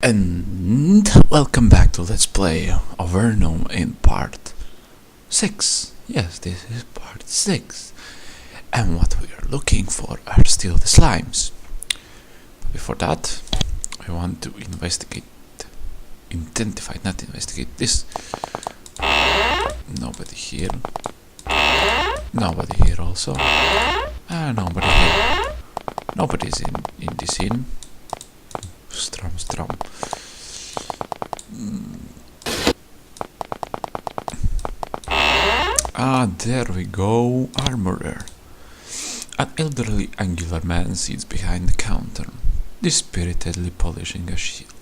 And welcome back to Let's Play Avernum in part 6. Yes, this is part 6. And what we are looking for are still the slimes. But before that, I want to not investigate this. Nobody here. Nobody here also. Nobody here. Nobody's in this inn. Strum. There we go. Armorer. An elderly angular man sits behind the counter, dispiritedly polishing a shield.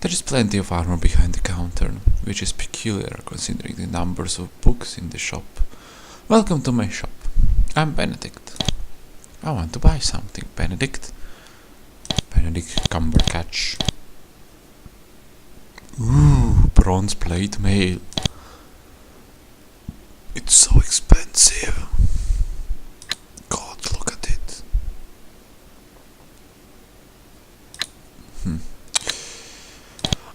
There is plenty of armor behind the counter, which is peculiar considering the numbers of books in the shop. Welcome to my shop. I'm Benedict. I want to buy something, Benedict Cumbercatch. Ooh, bronze plate mail. It's so expensive. God, look at it.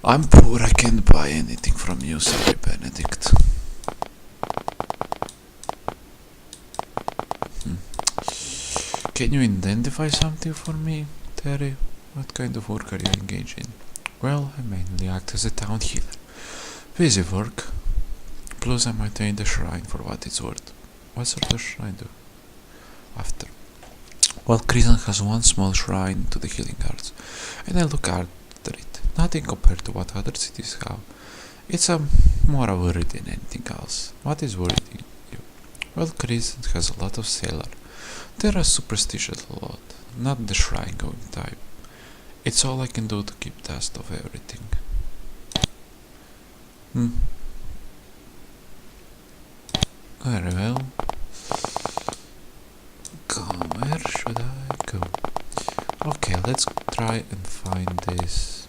I'm poor, I can't buy anything from you, sorry, Benedict. Can you identify something for me, Terry? What kind of work are you engaged in? Well, I mainly act as a town healer. Busy work. Plus I maintain the shrine for what it's worth. What sort of shrine do? After. Well, Crescent has one small shrine to the healing arts, and I look after it. Nothing compared to what other cities have. It's more a worry than anything else. What is worrying you? Well, Crescent has a lot of sailor. They are superstitious a lot, not the shrine going type. It's all I can do to keep dust of everything. Very well. Where should I go? Okay, let's try and find this.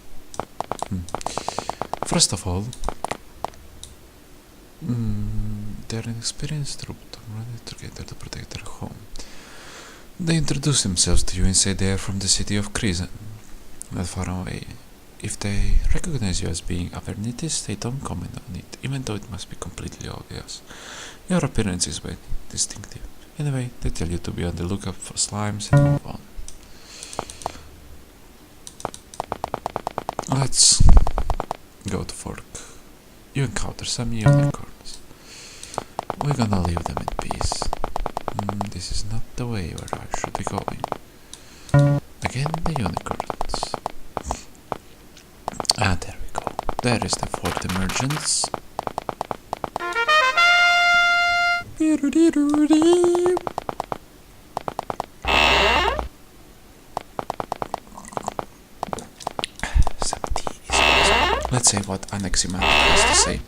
First of all, they're an experienced troop ready together to protect their home. They introduce themselves to you and say they are from the city of Crescent, not far away. If they recognize you as being Avernitis, they don't comment on it, even though it must be completely obvious. Your appearance is very distinctive. Anyway, they tell you to be on the lookout for slimes and move on. Let's go to Fork. You encounter some unicorns. We're gonna leave them in peace. This is not the way where I should be going. Again, the unicorns. There we go. There is the fourth emergence. Let's say what Anaximander has to say.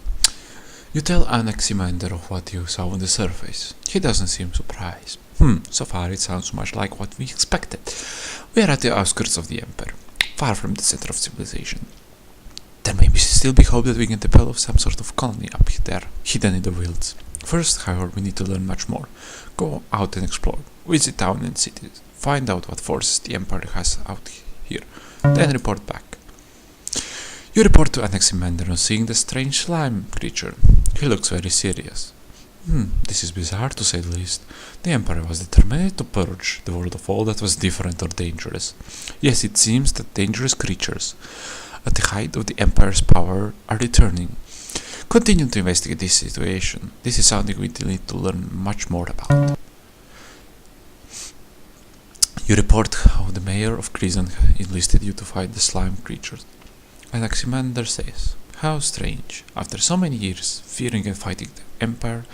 You tell Anaximander of what you saw on the surface. He doesn't seem surprised. So far it sounds much like what we expected. We are at the outskirts of the Empire, far from the center of civilization. There may still be hope that we can develop some sort of colony up there, hidden in the wilds. First, however, we need to learn much more. Go out and explore. Visit towns and cities. Find out what forces the Empire has out here. Then report back. You report to Anaximander on seeing the strange slime creature. He looks very serious. This is bizarre to say the least. The Emperor was determined to purge the world of all that was different or dangerous. Yes, it seems that dangerous creatures at the height of the Empire's power are returning. Continue to investigate this situation. This is something we need to learn much more about. You report how the mayor of Crescent enlisted you to fight the slime creatures. Anaximander says, how strange. After so many years, fearing and fighting the Empire,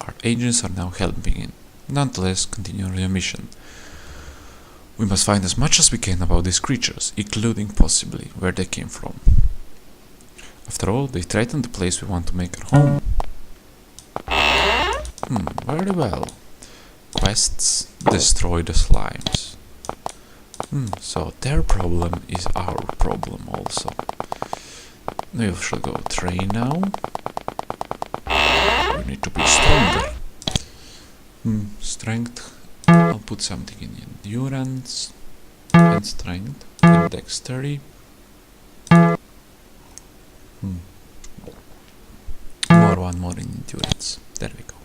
our agents are now helping in. Nonetheless, continue your mission. We must find as much as we can about these creatures, including possibly where they came from. After all, they threaten the place we want to make our home. Very well. Quests, destroy the slimes. So their problem is our problem also. We shall go train now. We need to be stronger. Strength. I'll put something in endurance. in strength, in dexterity. One more in endurance. There we go.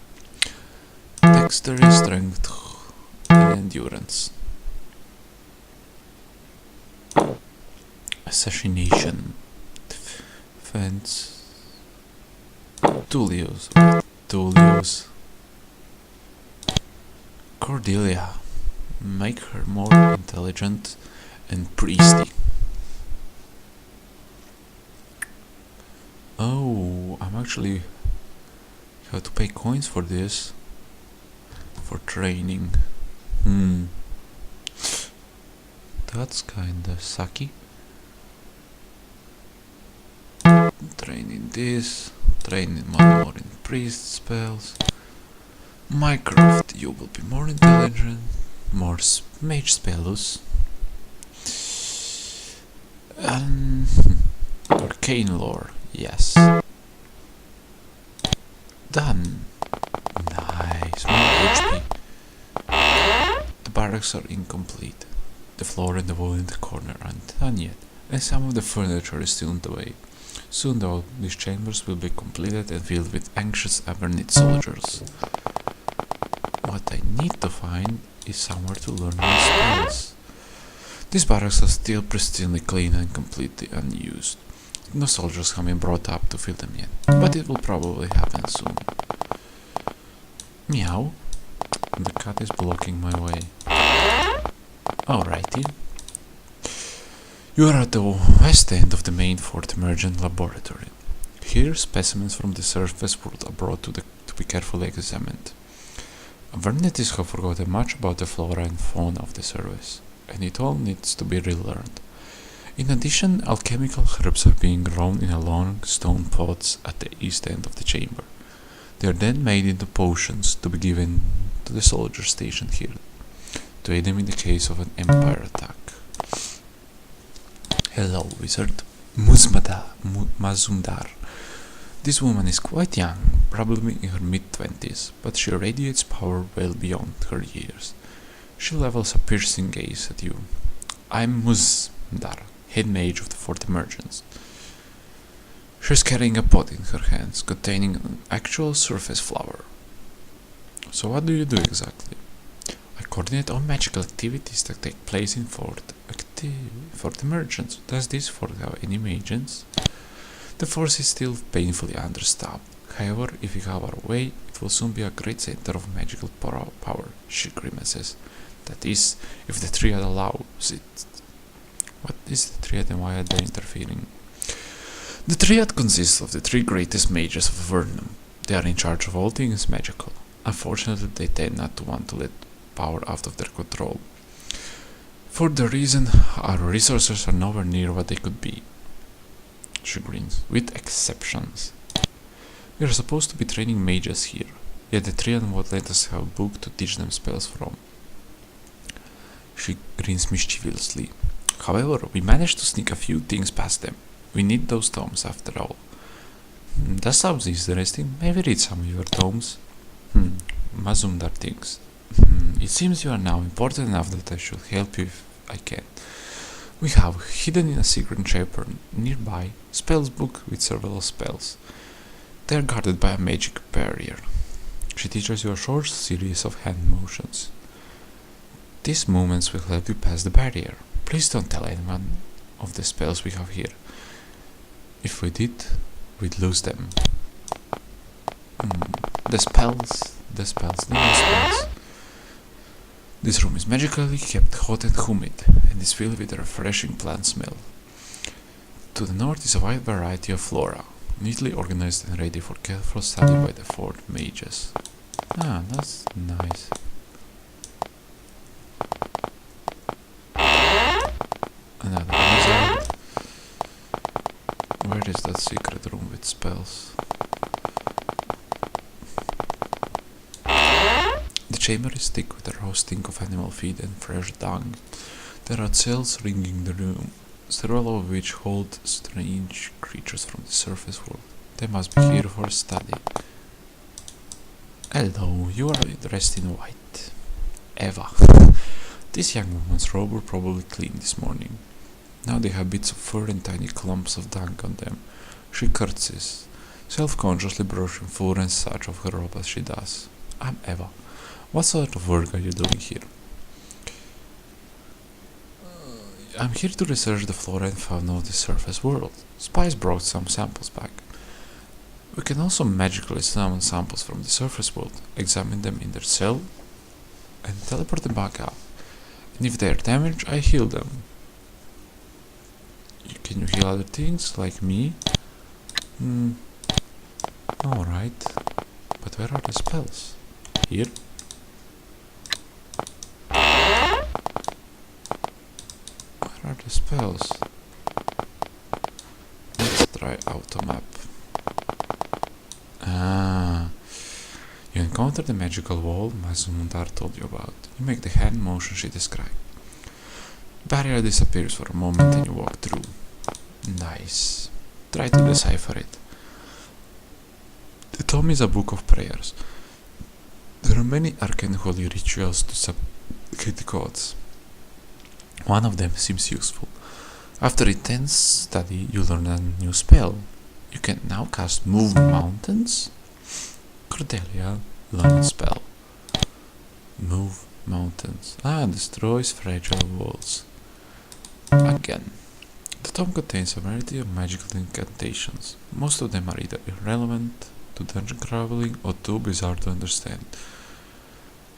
Dexterity, strength, and endurance. Assassination. Defense. Tullius. Cordelia. Make her more intelligent and priesty. Oh, I'm actually have to pay coins for this. For training. That's kinda sucky. Training this. Training one more in priest spells. Mycroft, you will be more intelligent. More mage spells. Arcane lore, yes. Done. Nice. More HP. The barracks are incomplete. The floor and the wall in the corner aren't done yet, and some of the furniture is still on the way. Soon though, these chambers will be completed and filled with anxious Avernum soldiers. What I need to find is somewhere to learn my spells. These barracks are still pristinely clean and completely unused. No soldiers have been brought up to fill them yet, but it will probably happen soon. Meow. The cat is blocking my way. Alrighty. You are at the west end of the main Fort Emergent laboratory. Here, specimens from the surface world are brought to be carefully examined. Avernites have forgotten much about the flora and fauna of the surface, and it all needs to be relearned. In addition, alchemical herbs are being grown in long stone pots at the east end of the chamber. They are then made into potions to be given to the soldiers stationed here, to aid them in the case of an empire attack. Hello, wizard. Mazumdar. This woman is quite young, probably in her mid-20s, but she radiates power well beyond her years. She levels a piercing gaze at you. I'm Mazumdar, head mage of the Fort Emergence. She's carrying a pot in her hands, containing an actual surface flower. So what do you do exactly? I coordinate all magical activities that take place in Fort Emergence. Does this fort have any mages? The force is still painfully understaffed. However, if we have our way, it will soon be a great center of magical power, she grimaces. That is, if the Triad allows it. What is the Triad and why are they interfering? The Triad consists of the three greatest mages of Avernum. They are in charge of all things magical. Unfortunately, they tend not to want to let power out of their control. For the reason, our resources are nowhere near what they could be. She grins, with exceptions. We are supposed to be training mages here, yet the Triad won't let us have a book to teach them spells from. She grins mischievously. However, we managed to sneak a few things past them. We need those tomes after all. That sounds interesting. Maybe read some of your tomes. Mazumdar thinks. It seems you are now important enough that I should help you if I can. We have, hidden in a secret chamber nearby, spells book with several spells. They are guarded by a magic barrier. She teaches you a short series of hand motions. These movements will help you pass the barrier. Please don't tell anyone of the spells we have here. If we did, we'd lose them. The spells. This room is magically kept hot and humid, and is filled with a refreshing plant smell. To the north is a wide variety of flora, neatly organized and ready for careful study by the fort mages. Ah, that's nice. Another wizard. Where is that secret room with spells? The chamber is thick with a raw stink of animal feed and fresh dung. There are cells ringing the room, several of which hold strange creatures from the surface world. They must be here for study. Hello, you are dressed in white. Eva. This young woman's robes were probably clean this morning. Now they have bits of fur and tiny clumps of dung on them. She curtsies, self-consciously brushing fur and such of her robe as she does. I'm Eva. What sort of work are you doing here? I'm here to research the flora and fauna of the surface world. Spice brought some samples back. We can also magically summon samples from the surface world, examine them in their cell, and teleport them back up. And if they are damaged, I heal them. Can you heal other things, like me? Alright. But where are the spells? Here? Where are the spells? Let's try automap. You encounter the magical wall Mazumundar told you about. You make the hand motion she described. Barrier disappears for a moment and you walk through. Nice. Try to decipher it. The tome is a book of prayers. There are many arcane holy rituals to supplicate the gods. One of them seems useful. After intense study, you learn a new spell. You can now cast Move Mountains. Cordelia, learn a spell. Move Mountains. Destroys fragile walls. Again. The tome contains a variety of magical incantations. Most of them are either irrelevant to dungeon crawling or too bizarre to understand.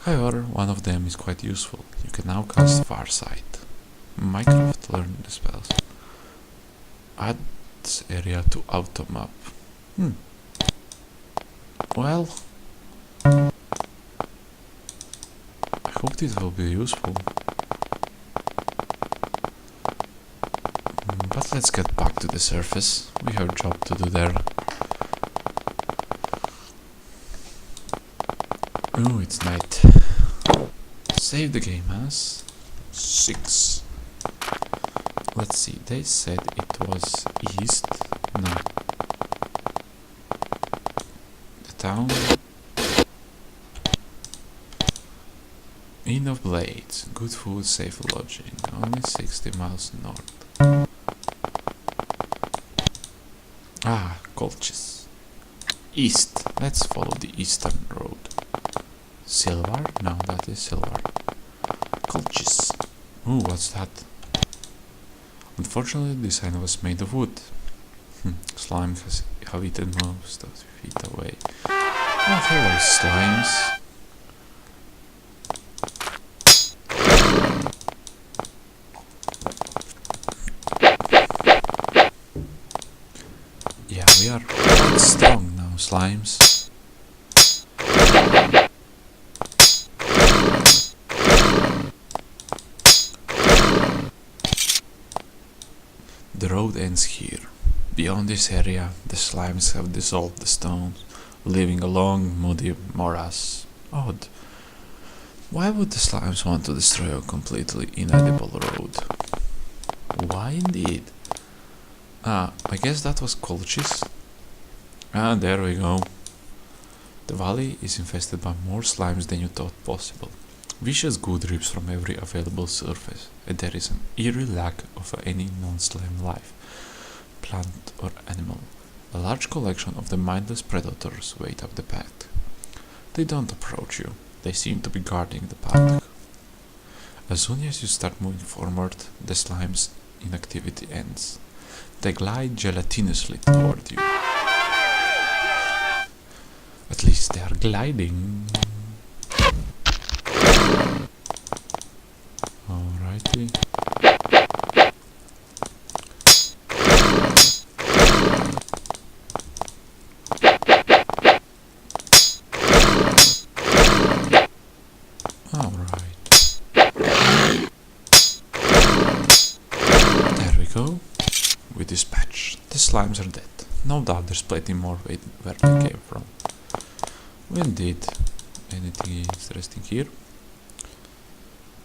However, one of them is quite useful. You can now cast Farsight. Minecraft learn the spells. Add this area to automap. Well, I hope this will be useful. But let's get back to the surface. We have a job to do there. Oh, it's night. Save the game as 6. Let's see, they said it was east. No. The town. Inn of Blades. Good food, safe lodging. Only 60 miles north. Colchis. East. Let's follow the eastern road. Silver? No, that is silver. Colchis. Ooh, what's that? Unfortunately, the sign was made of wood. Slime have eaten most of the feet away. Oh, hello, slimes. Yeah, we are quite strong now, slimes. The road ends here. Beyond this area, the slimes have dissolved the stones, leaving a long, muddy morass. Odd. Why would the slimes want to destroy a completely inedible road? Why indeed? I guess that was Colchis. There we go. The valley is infested by more slimes than you thought possible. Vicious goo drips from every available surface, and there is an eerie lack of any non-slime life, plant or animal. A large collection of the mindless predators wait up the path. They don't approach you, they seem to be guarding the path. As soon as you start moving forward, the slime's inactivity ends. They glide gelatinously toward you. At least they are gliding. Alrighty. Alright. There we go. We dispatch. The slimes are dead. No doubt there's plenty more where they came from. Indeed. Anything interesting here?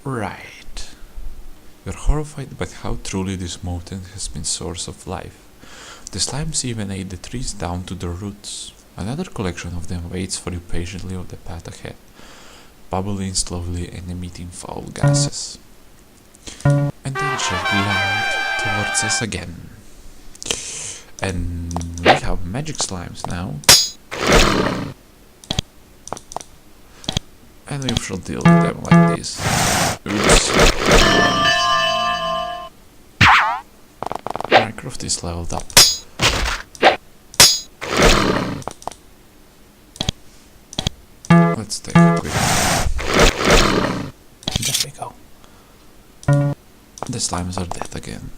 Right. We're horrified by how truly this mountain has been source of life. The slimes even ate the trees down to their roots. Another collection of them waits for you patiently on the path ahead. bubbling slowly and emitting foul gases. And then she'll glide towards us again. And we have magic slimes now. And we shall deal with them like this. Oops. Minecraft is leveled up. Let's take a quick. There we go. The slimes are dead again.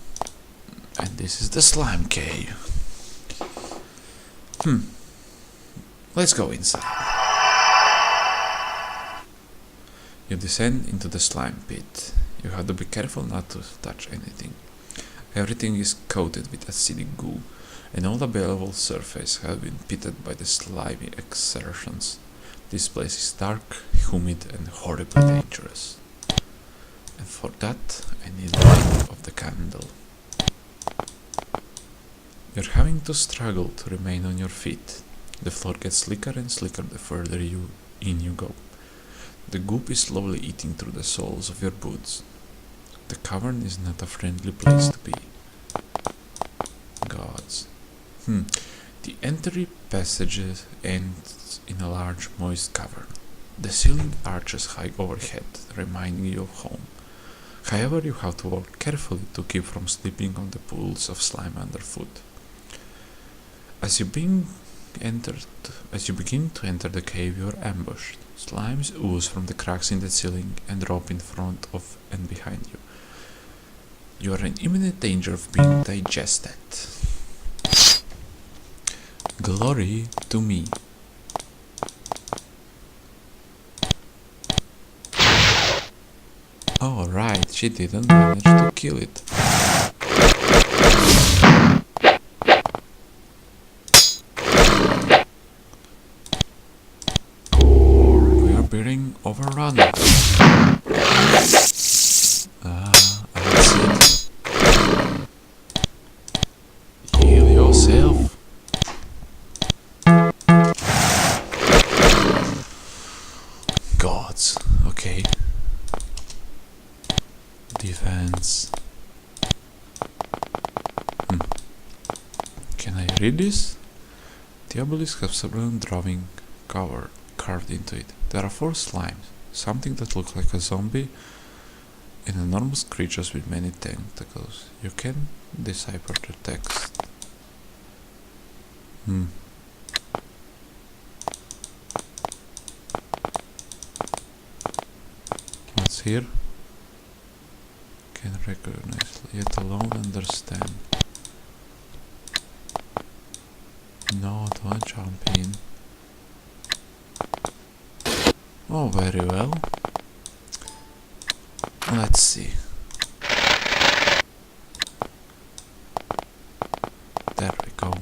And this is the slime cave. Let's go inside. You descend into the slime pit. You have to be careful not to touch anything. Everything is coated with acidic goo, and all available surface has been pitted by the slimy exertions. This place is dark, humid, and horribly dangerous. And for that, I need the light of the candle. You're having to struggle to remain on your feet. The floor gets slicker and slicker the further in you go. The goop is slowly eating through the soles of your boots. The cavern is not a friendly place to be. Gods. The entry passage ends in a large moist cavern. The ceiling arches high overhead, reminding you of home. However, you have to walk carefully to keep from slipping on the pools of slime underfoot. As you begin to enter the cave, you are ambushed. Slimes ooze from the cracks in the ceiling and drop in front of and behind you. You are in imminent danger of being digested. Glory to me. Oh right, she didn't manage to kill it. We are being overrun. I see it. Heal yourself. Gods, okay. Defense. Can I read this? The obelisk has several drawing carved into it. There are 4 slimes, something that looks like a zombie, and enormous creatures with many tentacles. You can decipher the text. What's here? Can recognize, yet alone understand. No, don't jump in. Oh, very well. Let's see. There we go.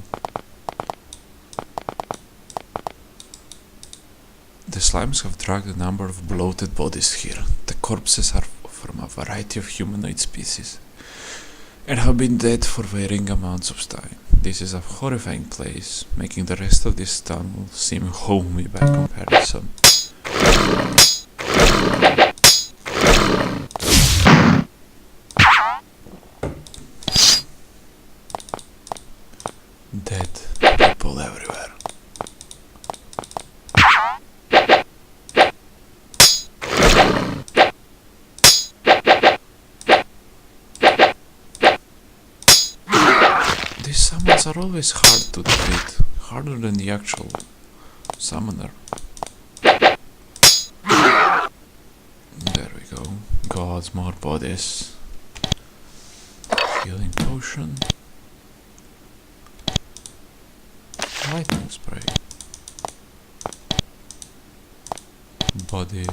The slimes have dragged a number of bloated bodies here. The corpses are from a variety of humanoid species and have been dead for varying amounts of time. This is a horrifying place, making the rest of this tunnel seem homey by comparison. Dead people everywhere. These summons are always hard to defeat, harder than the actual summoner. There we go. Gods, more bodies. Healing potion. Lightning spray. Body.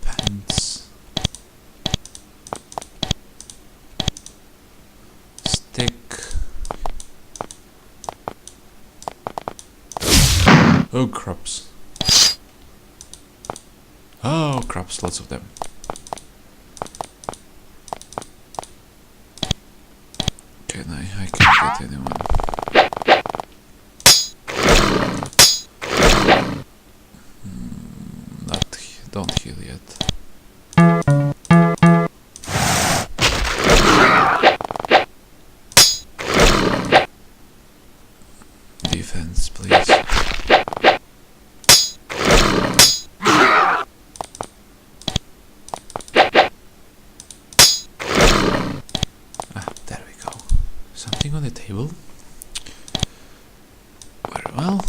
Pants. Stick. Oh, crops. Oh, crops, lots of them. I can't get anyone. don't heal yet. Defense, please. There we go. Something on the table. Very well.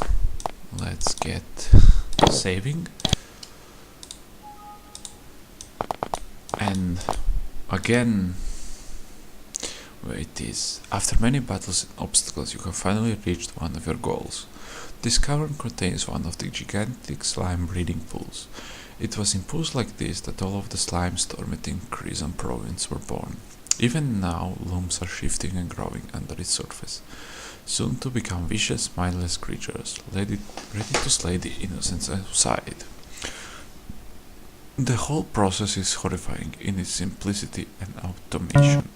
Let's get saving. And again, where it is. After many battles and obstacles, you have finally reached one of your goals. This cavern contains one of the gigantic slime breeding pools. It was in pools like this that all of the slime stormed in Crimson province were born. Even now, looms are shifting and growing under its surface, soon to become vicious, mindless creatures, ready to slay the innocents outside. The whole process is horrifying in its simplicity and automation.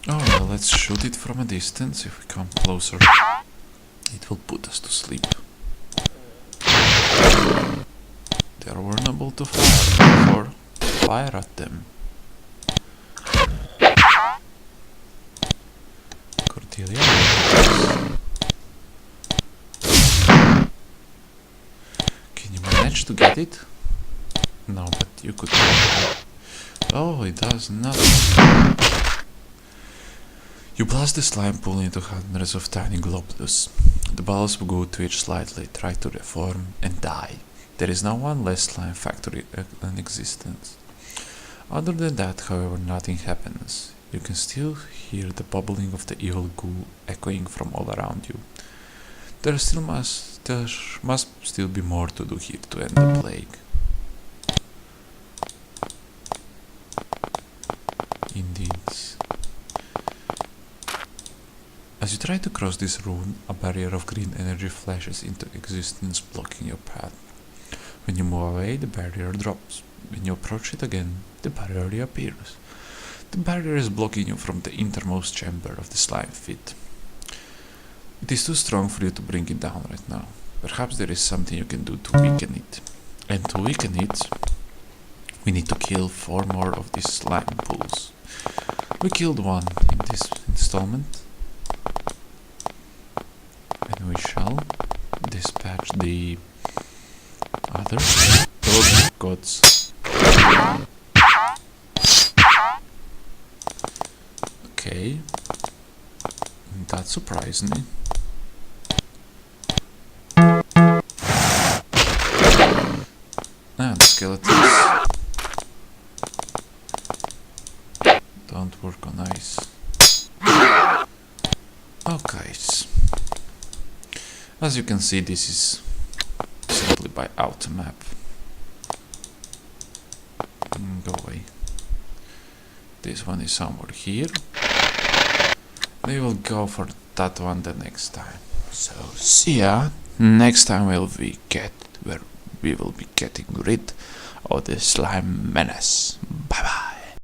Oh well, let's shoot it from a distance. If we come closer, it will put us to sleep. They are vulnerable to fire, therefore fire at them. Cordelia. Can you manage to get it? No, but you could. Oh, it does nothing. You blast the slime pool into hundreds of tiny globules. The balls will go twitch slightly, try to reform, and die. There is now one less slime factory in existence. Other than that, however, nothing happens. You can still hear the bubbling of the evil goo echoing from all around you. There must still be more to do here to end the plague. Indeed. As you try to cross this room, a barrier of green energy flashes into existence, blocking your path. When you move away, the barrier drops. When you approach it again, the barrier reappears. The barrier is blocking you from the innermost chamber of the slime pit. It is too strong for you to bring it down right now. Perhaps there is something you can do to weaken it. And to weaken it, we need to kill 4 more of these slime pools. We killed one in this installment. And we shall dispatch the others. Oh gods. Okay. That surprised me. The skeletons don't work on ice. Okay. As you can see, this is simply by automap. Go away. This one is somewhere here. We will go for that one the next time. So see ya. Next time we will be getting rid of the slime menace. Bye bye.